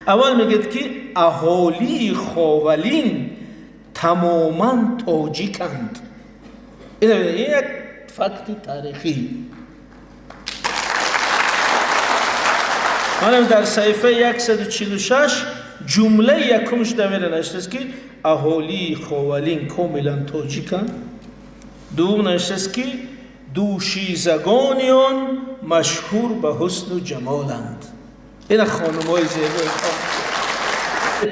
اول میگه که اهالی خاولین تماما تاجیکند. این یک فکت تاریخی. منم در صفحه 146 جمله یکمش دمیره نشته است که اهالی خاولین کاملا تاجیکند. دوم نشته است که دوشیزگانیان مشهور به حسن و جمالند. این خانم‌های زیبا.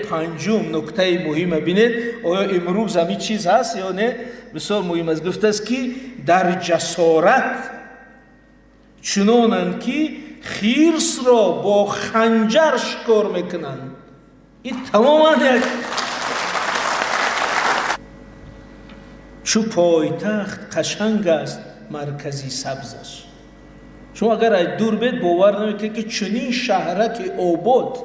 پنجم نکته مهم بینید، آیا امروز همین چیز هست یا نه؟ بسیار مهم است. گفته است که در جسارت چنانند که خرس را با خنجر شکار میکنند. این تماما یک چو پایتخت قشنگ است مرکزی سبزش. شما اگر از دور بید باور نمیکنید که چنین شهرک آباد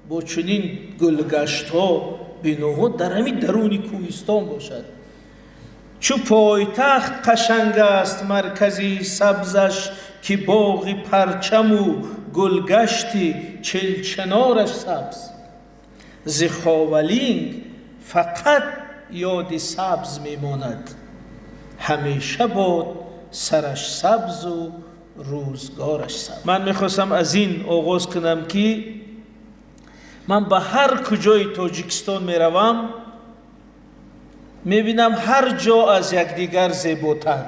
با چنین گلگشت ها بیناها در همین درون کوهستان باشد. چو پایتخت قشنگ است مرکزی سبزش که باغی پرچم و گلگشتی چلچنارش سبز. ز خاولین فقط یاد سبز میماند همیشه باد سرش سبز و روزگارش سبز. من میخواستم از این آغاز کنم که من به هر کجای تاجیکستان میروم میبینم هر جا از یکدیگر زیباتر،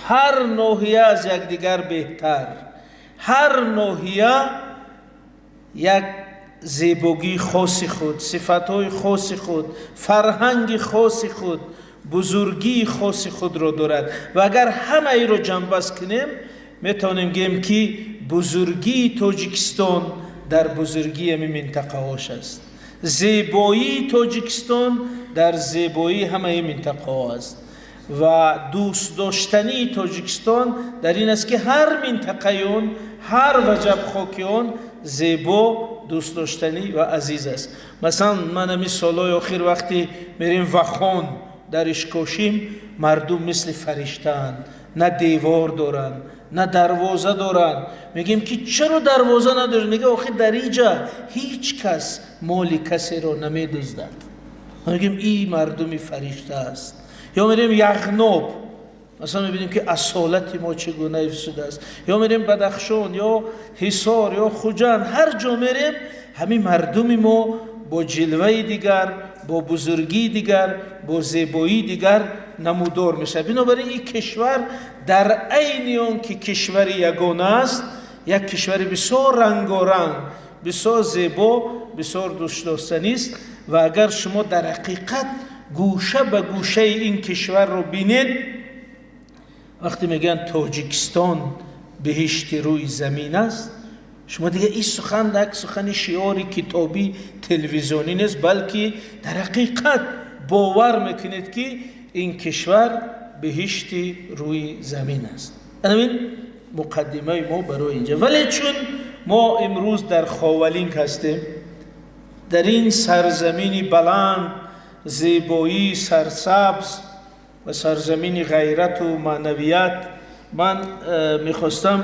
هر ناحیه از یکدیگر بهتر، هر ناحیه یک زیبایی خاص خود، صفتهای خاص خود، فرهنگ خاص خود، بزرگی خاص خود را دارد و اگر همه ای را جنبش کنیم میتونیم گیم که بزرگی تاجیکستان در بزرگی همین منطقه هاش است. زیبایی تاجیکستان در زیبایی همه این منطقه ها است و دوست داشتنی تاجیکستان در این است که هر منطقه هر وجب خاکیان زیبا، دوست داشتنی و عزیز است. مثلا من همین سالهای آخر وقتی میریم وخان در اشکاشیم مردم مثل فرشته‌اند، نه دیوار دارن نه دروازه دارن. میگیم که چرا دروازه نداری؟ میگه آخه در اینجا هیچ کس مال کسی رو نمیدزدد. میگیم این مردمی فرشته است. یا میریم یغناب مثلا میبینیم که اصالت ما چگونه حفظ شده است. یا میریم بدخشان یا حصار یا خوجند، هر جا میریم همین مردمی ما با جلوه دیگر، با بزرگی دیگر، با زیبایی دیگر نمودار میشه. بنابراین این کشور در عین آن که کشور یگانه است، یک کشور بسیار رنگارنگ، بسیار زیبا، بسیار دوست داشتنی است و اگر شما در حقیقت گوشه به گوشه این کشور رو بینید، وقتی میگن تاجیکستان بهشت روی زمین است، شما دیگه این سخن یک سخن شعاری کتابی تلویزیونی نیست، بلکه در حقیقت باور میکنید که این کشور بهشت روی زمین است. این مقدمه ما برای اینجا. ولی چون ما امروز در خاولین هستیم، در این سرزمین بلند، زیبایی، سرسبز و سرزمین غیرت و معنویت، من میخواستم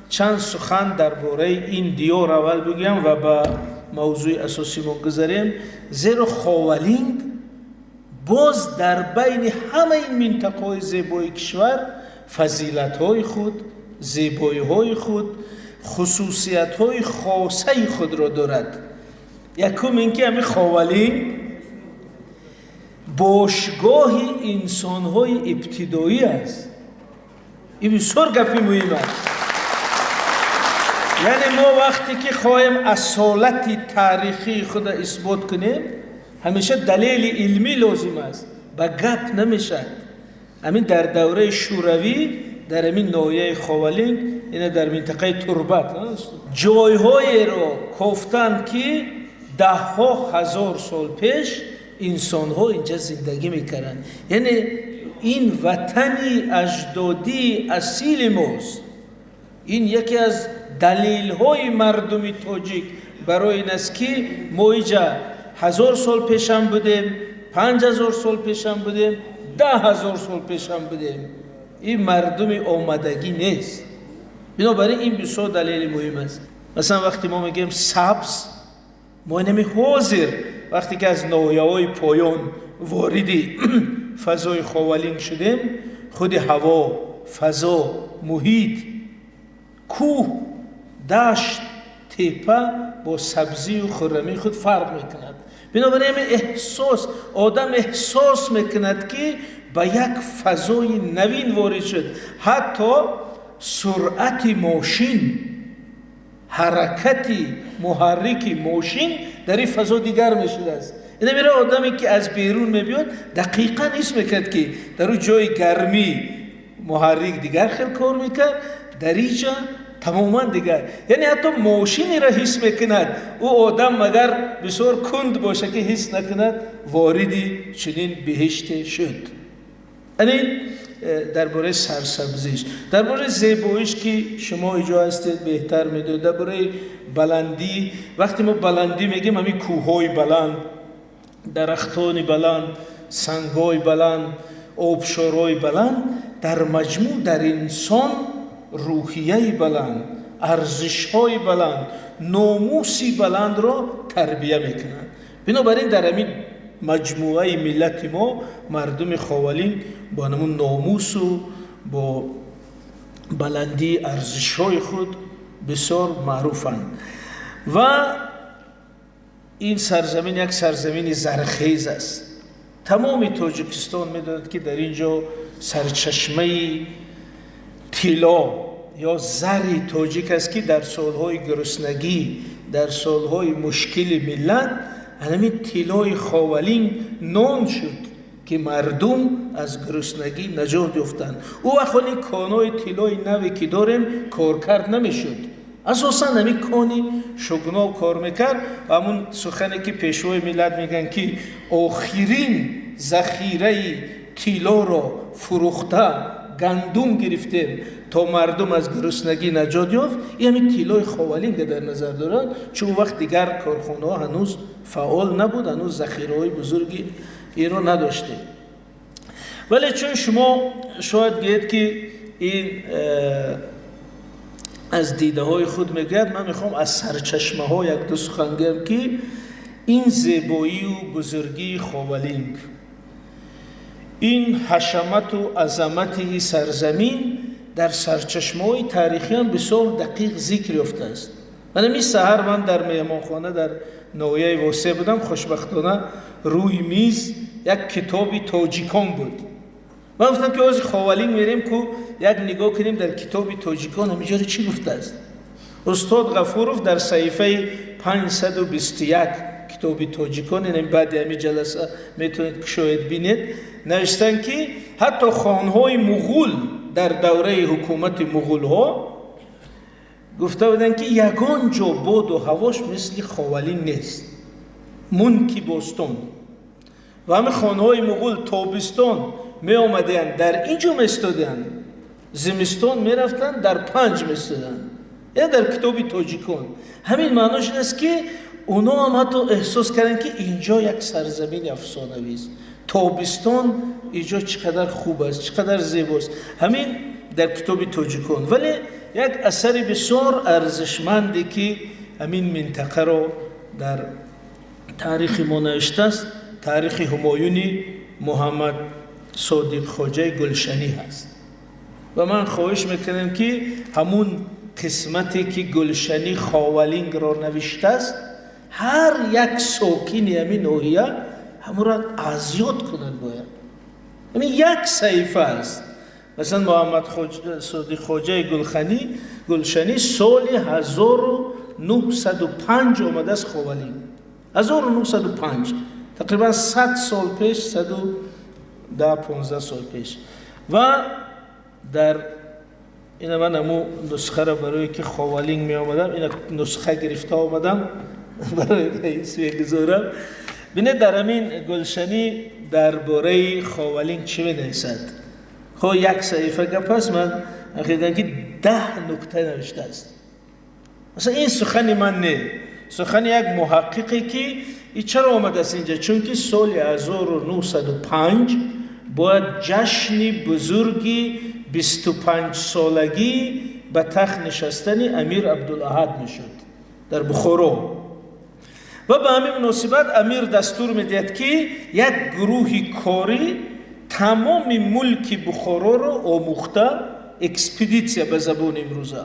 چند سخن درباره این دیار اول بگم و با موضوع اساسی ما گذاریم. زیرا خاولین باز در بین همه این منطقه های زیبای کشور فضیلت های خود، زیبایی های خود، خصوصیت های خاصه خود را دارد. یکم اینکه همین خاولین باشگاه انسان های ابتدایی است. این بسیار گپی مهم است. یعنی ما وقتی که خواهیم اصالت تاریخی خود اثبات کنیم، همیشه دلیل علمی لازم است، با گپ نمیشد. همین در دوره شوروی در همین ناحیه خاولین، این در منطقه تربت جایهای را گفتند که ده ها هزار سال پیش انسان ها اینجا زندگی میکردند. یعنی این وطنی اجدادی اصیل ماست. این یکی از دلیل های مردمی تاجیک برای این است که ما اینجا 1000 سال پیشم بودیم، 5000 سال پیشم بودیم، 10,000 سال پیشم بودیم. این مردمی آمدگی نیست. بنابراین این بسیار دلیل مهم است. مثلا وقتی ما میگیم سبز، ما نمی حاضر وقتی که از نویای پایان واردی فضای خوالینگ شدیم، خود هوا، فضا، محیط، کوه، دشت، تپه با سبزی و خرمی خود فرق میکند. بنابراین آدم احساس میکند که به یک فضای نوین وارد شد. حتی سرعت ماشین، حرکت محرک ماشین در این فضا دیگر میشده است. این میره آدمی که از بیرون میبیاد دقیقا حس میکرد که در اون جای گرمی محرک دیگر خیلی کار میکرد، در اینجا تماما دیگر. یعنی حتی ماشینی را حس میکند، او آدم مگر بسیار کند باشه که حس نکند واردی چنین بهشت شد. یعنی درباره سرسبزیش، درباره زیباییش که شما اینجا هستید بهتر میدونید. درباره بلندی، وقتی ما بلندی میگیم همین کوههای بلند، درختان بلند، سنگای بلند، آبشارهای بلند، در مجموع در انسان روحیه بلند، ارزش‌های بلند، ناموسی بلند را تربیه میکنند. بنابراین در همین مجموعه ملت ما مردم خوالینگ با نمون ناموس و با بلندی ارزش‌های خود بسیار معروفند. و این سرزمین یک سرزمین زرخیز است. تمام تاجیکستان می‌داند که در اینجا سرچشمه طلا یا زر تاجیک است که در سالهای گرسنگی، در سالهای مشکل ملت، همین طلای خوالینگ نام شد که مردم از گرسنگی نجات یافتند. او وقت این کانای طلای نوی که داریم کارکرد نمیشد. اساساً همین کانی شگناو کار میکرد و همون سخنی که پیشوای ملت میگن که آخرین ذخیره طلا را فروخته گندم گرفتیم تا مردم از گرسنگی نجات یافت. این همین طلای خوالینگ در نظر دارن، چون وقت دیگر کارخانه ها هنوز فعال نبود، هنوز ذخیره های بزرگی این را نداشته. ولی چون شما شاید گید که این از دیده های خود میگید، من میخوام از سرچشمه ها یک دو سخن بگم که این زیبایی و بزرگی خوالینگ، این حشمت و عظمت این سرزمین در سرچشمه های تاریخی هم بسیار دقیق ذکر یافته است. من این سحر من در مهمانخانه در نویه واسه بودم، خوشبختانه روی میز یک کتابی تاجیکان بود. من گفتم که از خوالینگ میریم که یک نگاه کنیم در کتابی تاجیکان همینجا چی گفته است. استاد غفورов در صفحه 521 کتابی تاجیکان، این بعد همین جلسه میتونید شاید بینید، نوشتن که حتی خانهای مغول در دوره حکومت مغول ها گفته بودن که یگان جا باد و هواش مثل خوالینگ نیست، منکی باستان. و همه خانهای مغول تابستان می آمدن در اینجا می استادن، زمستان می رفتن در پنج می استادن. یا در کتابی تاجیکان همین معناش این است که اونا هم حتی احساس کردن که اینجا یک سرزمین افسانه‌ای است. تابستان اینجا چقدر خوب است، چقدر زیباست. همین در کتابی تاجیکان. ولی یک اثر بسیار ارزشمندی که همین منطقه را در تاریخ ما نوشته است، تاریخ همایونی محمد صادق خواجه گلشنی هست. و من خواهش میکنم که همون قسمتی که گلشنی خوالینگ را نوشته است، هر یک ساکن همین ناحیه همون را اذیت کنند باید. همین یک صحیفه است. مثلا محمد صادق خواجه گلشنی سال 1905 آمده است خوالینگ. 1905 تقریبا 100 سال پیش، 115 سال پیش. و در این من همون نسخه را برای که خوالینگ می آمدم، این نسخه گرفته آمدم برای رئیس بگذارم. بینید در همین گلشنی درباره خوالینگ چی می نویسد. خب یک صحیفه گپ است، من خیلیدم که 10 نکته نوشته است. مثلا این سخن من نه، سخن یک محققی که این چرا آمده است اینجا؟ چون که سال 1905 باید جشن بزرگی 25 سالگی به تخت نشستن امیر عبدالاحد میشد در بخارا. و به همین مناسبت امیر دستور میدهد که یک گروه کاری تمام ملک بخارا رو آموخته، اکسپدیسیا به زبان امروزه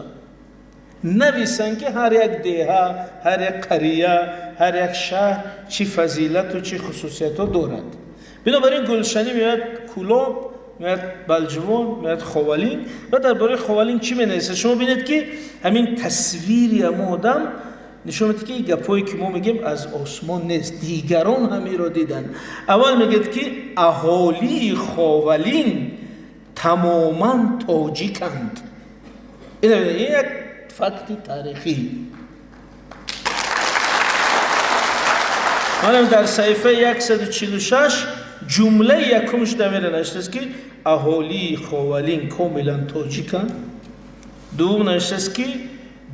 نویسن که هر یک دهه، هر یک قریه، هر یک شهر چی فضیلت و چی خصوصیت دارد. بنابراین گلشنی میاد کلاب، میاد بلجوان، میاد خوالین و درباره خوالین چی مینویسه؟ شما ببینید که همین تصویری اما آدم نشون میده که این گپایی که ما میگیم از آسمان نیست، دیگران همی را دیدن. اول میگه که اهالی خوالین تماما تاجیکند. این یک فکت تاریخی. حالا در صفحه 146 جمله یکمش دمیره نشته است که اهالی خوالین کاملا تاجیکند. دوم نشته است که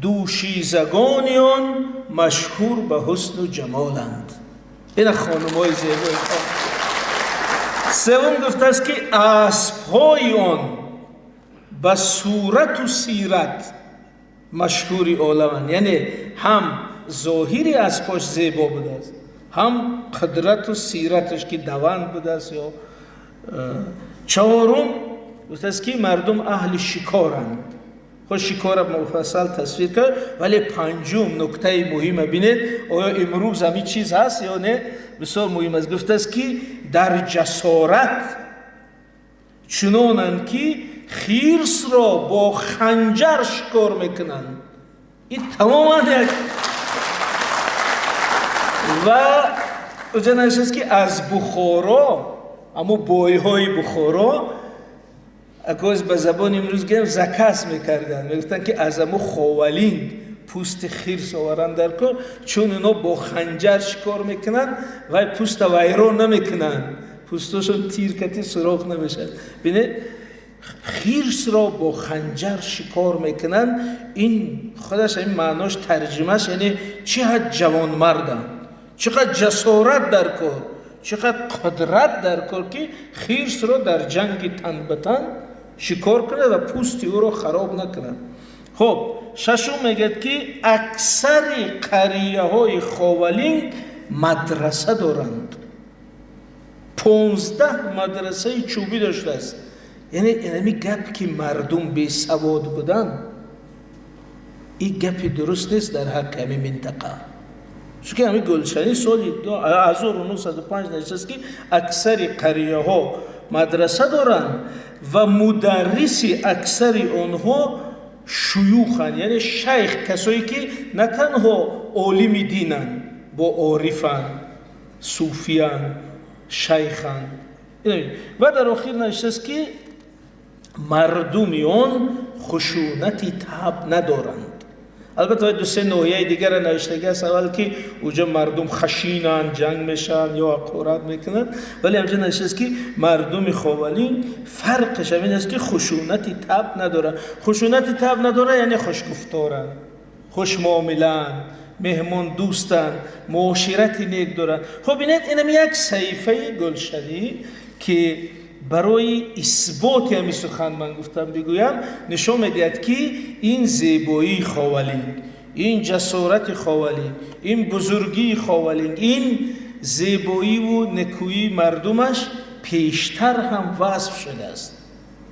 دوشیزگانیان مشهور به حسن و جمالند. این خانم‌های زیبا. سوم گفته است که اسب‌های آن به صورت و سیرت مشهوری عالمند. یعنی هم ظاهری اسباش زیبا بوده است، هم قدرت و سیرتش که دوند بوده است. یا چهارم گفته است که مردم اهل شکارند. خود شکار مفصل تصویر کرد. ولی پنجم نکته مهم بینید، آیا امروز همین چیز هست یا نه؟ بسیار مهم است. گفته است که در جسارت چنانند که خرس را با خنجر شکار میکنند. این تماما یک و اونجا نشست است که از بخارا، اما بایهای بخارا اگه به زبان امروز گیم زکس میکردن، میگفتن که از امو خوالین پوست خرس آورن در کار، چون اونا با خنجر شکار میکنن و پوست ویران نمیکنن، پوستشون تیر کتی سراخ نمیشن. بینید خرس را با خنجر شکار میکنن. این خودش این معناش ترجمهش یعنی چقدر جوان مردن، چقدر جسارت در کار، چقدر قدرت در کار که خرس را در جنگ تن به تن شکار کنه و پوستی او را خراب نکنه. خب ششم میگه که اکثر قریه های خوالین مدرسه دارند. 15 مدرسه چوبی داشته است. یعنی اینمی گپ که مردم بی سواد بودن، این گپی درست نیست در حق همین منطقه. چون که همین گلشنی سال 1905 نوشته است که اکثر قریه ها مدرسه دارند و مدرسی اکثر آنها شیوخند، یعنی شیخ، کسایی که نه تنها عالم دینند، با عارفند، صوفیان، شیخند. و در آخر نوشته است که مردمیان خشونتی طبع ندارند. البته دو سه نوعیه دیگر نوشته است. اول که اونجا مردم خشینن، جنگ میشن یا حقارت میکنن، ولی همچنین نوشته است که مردم خوالین فرقش همین است که خشونتی طبع ندارن. خشونتی طبع نداره یعنی خوشگفتارن، خوش معاملن، مهمان دوستن، معاشرتی نیک دارن. خب ببینید اینم یک صحیفه گلشنی که برای اثبات همین سخن من گفتم بگویم، نشون میدهد که این زیبایی خوالین، این جسارت خوالین، این بزرگی خوالین، این زیبایی و نکویی مردمش پیشتر هم وصف شده است.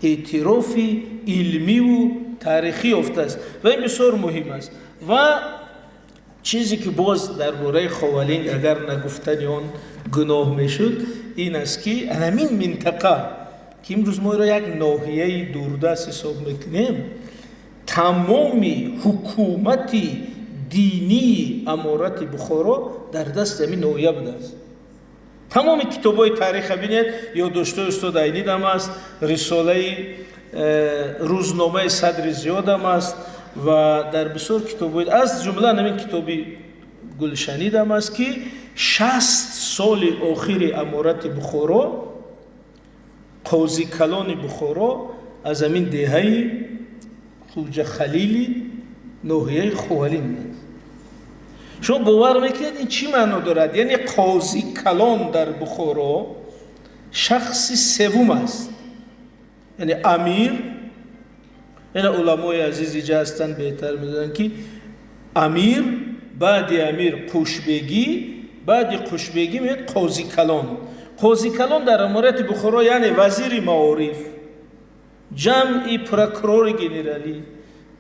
اعترافی علمی و تاریخی افته است و این بسیار مهم است. و چیزی که باز درباره خوالین اگر نگفتن آن گناه میشد این است که همین منطقه که امروز ما را یک ناحیه دوردست حساب میکنیم، تمامی حکومتی دینی امارت بخارا در دست همین ناحیه بوده است. تمام کتابای تاریخ ببینید، یادداشت‌های استاد عینی هم است، رساله روزنامه صدر زیاد هم است و در بسیار کتابای از جمله همین کتابی گلشنی هم است که 60 سال آخر امارت بخارا، قاضی کلان بخارا از همین دهه خوجه خلیلی ناحیه خوالین است. شما باور میکنید این چی معنی دارد؟ یعنی قاضی کلان در بخارا شخصی سوم است، یعنی امیر. این علمای عزیز اینجا هستند بهتر میدونن که امیر بعد امیر قوشبگی، بعد قوشبگی میاد قاضی کلان. قاضی کلان در امارت بخارا یعنی وزیر معارف، جمعی پروکرور گنرالی،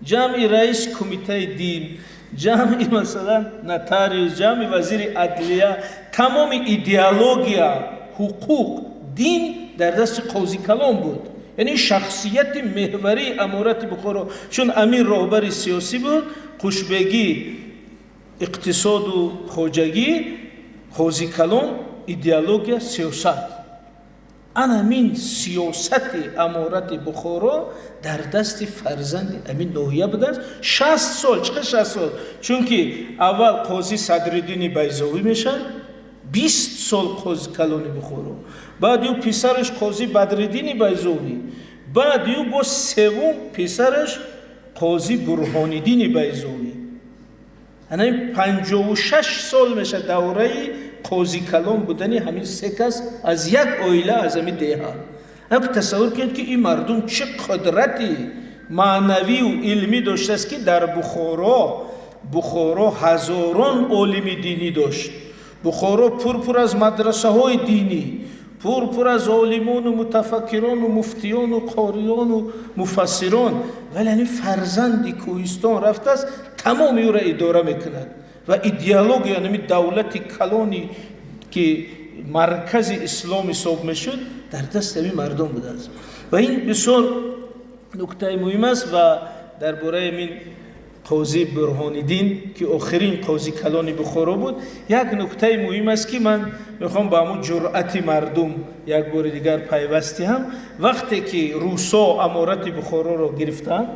جمعی رئیس کمیته دین، جمعی مثلا نتاریوس، جمعی وزیر عدلیه، تمام ایدئولوژیا، حقوق، دین در دست قاضی کلان بود. یعنی شخصیت محوری امارت بخارا، چون امیر راهبر سیاسی بود، قوشبگی اقتصاد و خواجگی، قاضی کلان ایدئولوژیا، سیاست. همین سیاست امارت بخارا در دست فرزند امین نوحیه بوده است. 60 سال. چقدر 60 سال؟ چون که اول قاضی صدرالدین بیضاوی میشن، 20 سال قاضی کلان بخارا، بعد یو پسرش قاضی بدرالدین بیضاوی، بعد یو با سوم پسرش قاضی برهانالدین بیضاوی. همین 56 سال میشه دوره قاضی کلان بودنی همین سه کس از یک عائله از همین دهه. هم تصور کنید که این مردم چه قدرتی معنوی و علمی داشته است که در بخارا هزاران عالم دینی داشت. بخارا پر از مدرسه های دینی، پر از عالمان و متفکران و مفتیان و قاریان و مفسران، ولی این فرزندی کوهستان رفته است تمام او را اداره میکند و ایدئولوژی یعنی دولت کلانی که مرکز اسلام حساب میشد در دست همین مردم بوده است. و این بسیار نکته مهم است. و درباره این قاضی برهانالدین که آخرین قاضی کلان بخارا بود، یک نکته مهم است که من میخوام با همون جرأت مردم یک بار دیگر پیوستی هم. وقتی که روسا امارت بخارا را گرفتن،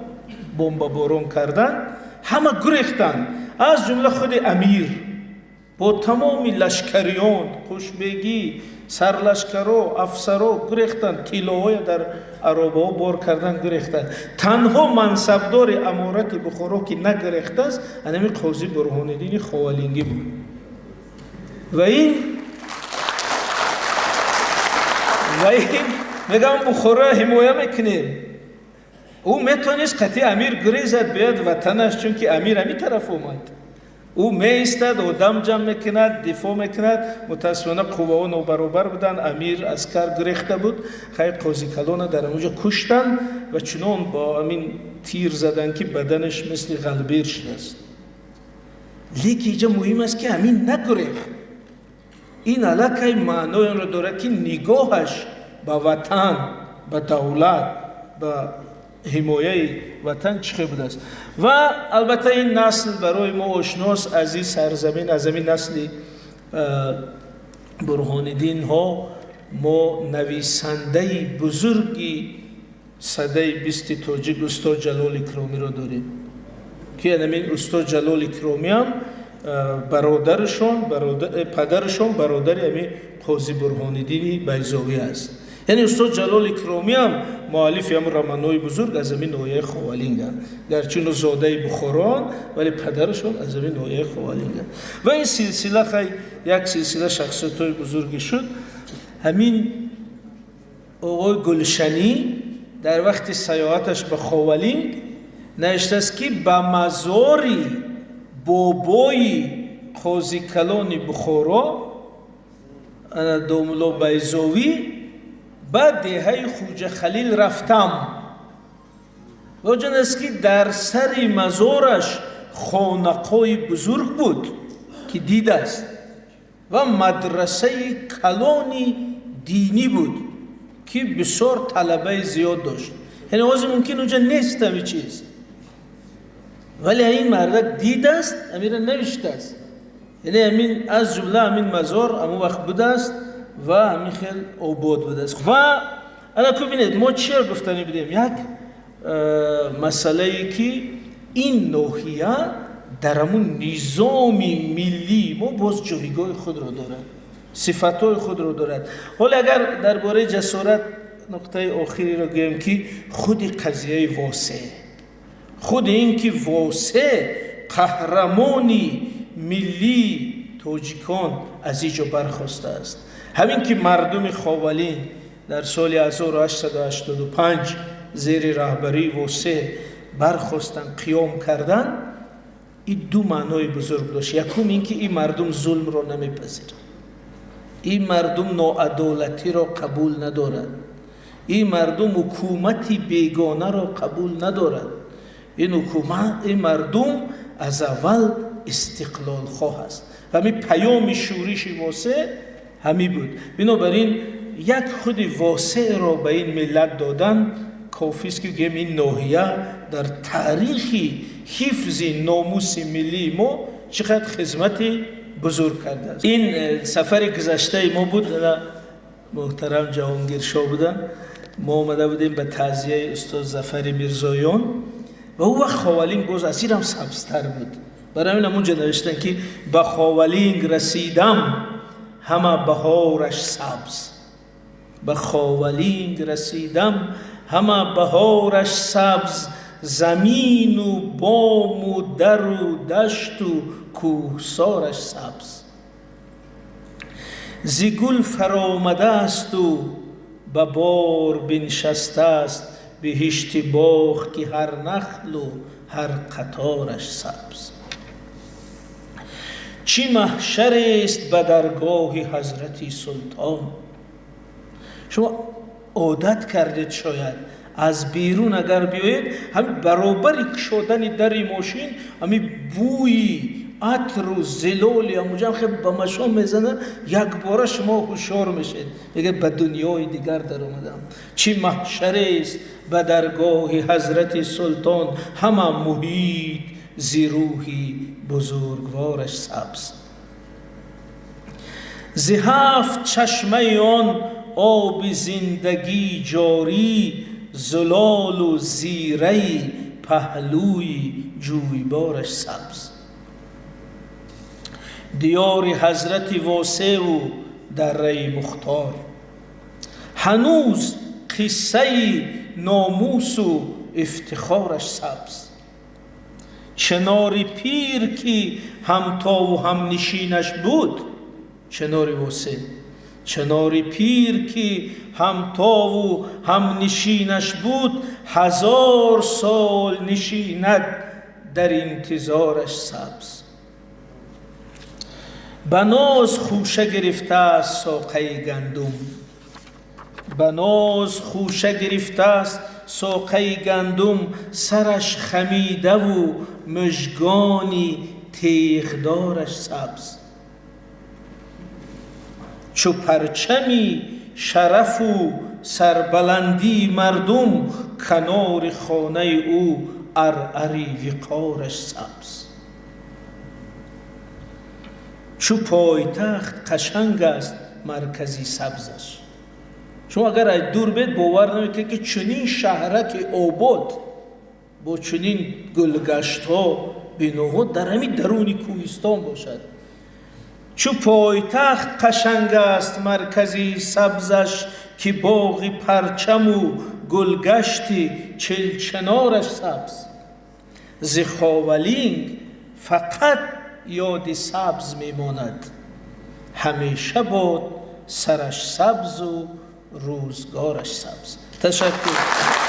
بمباران کردن، همه گریختن، از جمله خود امیر با تمام لشکریان، قوشبگی، سرلشکرها، افسرها گریختن، طلاهای در عربه بار کردن، گریختن. تنها منصبدار امارت بخارا که نگریخته است همین قاضی برهانالدین خوالینگی بود. و این میگم بخارا حمایه میکنیم. او میتونست قطعی امیر گریزد بیاد وطنش، چون که امیر همی طرف اومد. او میستد و دم جمع میکند، دفاع میکند. متاسفانه قوه نابرابر بودن، امیر عسکر گریخته بود، خیلی قاضی کلان در اونجا کشتن و چنان با امین تیر زدن که بدنش مثل غلبیر شده است. لیکن اینجا مهم است که امین نگریخت. این علاقه معنای را داره که نگاهش با وطن، با دولت، با حمایه وطن چه بوده است. و البته این نسل برای ما آشناست از این سرزمین، از این نسل برهانالدین ها. ما نویسنده بزرگی سده 20 تاجیک استاد جلال اکرامی را داریم که همین استاد جلال اکرامی هم پدرشون برادر همین قاضی برهانالدین بیضاوی است. یعنی استاد جلال اکرامی هم مؤلف هم رمانای بزرگ از همین ناحیه خوالینگند، گرچه زاده بخاران ولی پدرشون از همین ناحیه خوالینگند. و این سلسله خیلی یک سلسله شخصیت‌های بزرگی شد. همین آقای گلشنی در وقت سیاحتش به خوالینگ نوشته است که به مزاری بابای قاضی کلان بخارا داملا بیضاوی بعد دهه خوجه خلیل رفتم. واجن است که در سر مزارش خانقای بزرگ بود که دید است و مدرسه کلانی دینی بود که بسیار طلبه زیاد داشت. یعنی واضح ممکن اونجا نیست همین چیز، ولی این مرد دید است، امیر نوشته است. یعنی همین از جمله همین مزار همون وقت بوده است و همین خیلی آباد بوده است. و الان که بینید ما چی را گفتنی بدیم؟ یک مسئله ای که این ناحیه در همون نظام ملی ما باز جایگاه خود را دارد، صفتهای خود را دارد. حالا اگر درباره جسارت نقطه آخری را گویم که خود قضیه واسه، خود این که واسه قهرمانی ملی تاجیکان از اینجا برخواسته است. همین که مردم خوالین در سال 1885 زیر رهبری واسه برخواستن، قیام کردن، این دو معنای بزرگ داشت. یکم این که این مردم ظلم را نمیپذیرند، این مردم ناعدالتی را قبول ندارد، این مردم حکومتی بیگانه را قبول ندارد، این مردم از اول استقلال خواه است. همین پیام شورش واسع همی بود. بنابراین یک خود واسع را به این ملت دادن کافی است که بگیم این ناحیه در تاریخی حفظ ناموس ملی ما چقدر خدمت بزرگ کرده است. این سفر گذشته ما بود، محترم جهانگیر شاه بودن، ما آمده بودیم به تعزیه استاد ظفر میرزایان و او وقت خاولینگ باز از این هم سبزتر بود. برای همین همونجا نوشتن که به خاولینگ رسیدم همه بهارش سبز، به خاولینگ رسیدم همه بهارش سبز، زمین و بام و در و دشت و کوهسارش سبز. ز گل فرآمده است و به بار بنشسته است، بهشت باغ که هر نخل و هر قطارش سبز. چی محشر است به درگاه حضرت سلطان. شما عادت کردید شاید از بیرون اگر بیایید همین برابر کشودن در ماشین همین بوی عطر و زلالی همونجا خیلی به مشام میزنه، یک باره شما هوشیار میشید میگه به دنیای دیگر در آمدم. چی محشر است به درگاه حضرت سلطان، همه محیط ز روحی بزرگوارش سبز. ز هفت چشمه آن آب زندگی جاری، زلال و زیره پهلوی جویبارش سبز. دیار حضرت واسع و دره مختار، هنوز قصه ناموس و افتخارش سبز. چنار پیر که همتا و هم نشینش بود، چنار واسع، چنار پیر که همتا و هم نشینش بود، 1000 سال نشیند در انتظارش سبز. به ناز خوشه گرفته است ساقه گندم، به ناز خوشه گرفته است ساقه گندم، سرش خمیده و مژگانی تیغدارش سبز. چو پرچمی شرف و سربلندی مردم، کنار خانه او عرعری وقارش سبز. چو پایتخت قشنگ است مرکزی سبزش. شما اگر از دور بید باور نمیکنید که چنین شهرک آباد با چنین گلگشت ها بناها در همین درون کوهستان باشد. چو پایتخت قشنگ است مرکزی سبزش، که باغ پرچم و گلگشت چلچنارش سبز. ز خاولینگ فقط یاد سبز میماند، همیشه باد سرش سبز و روزگارش سبز. تشکر.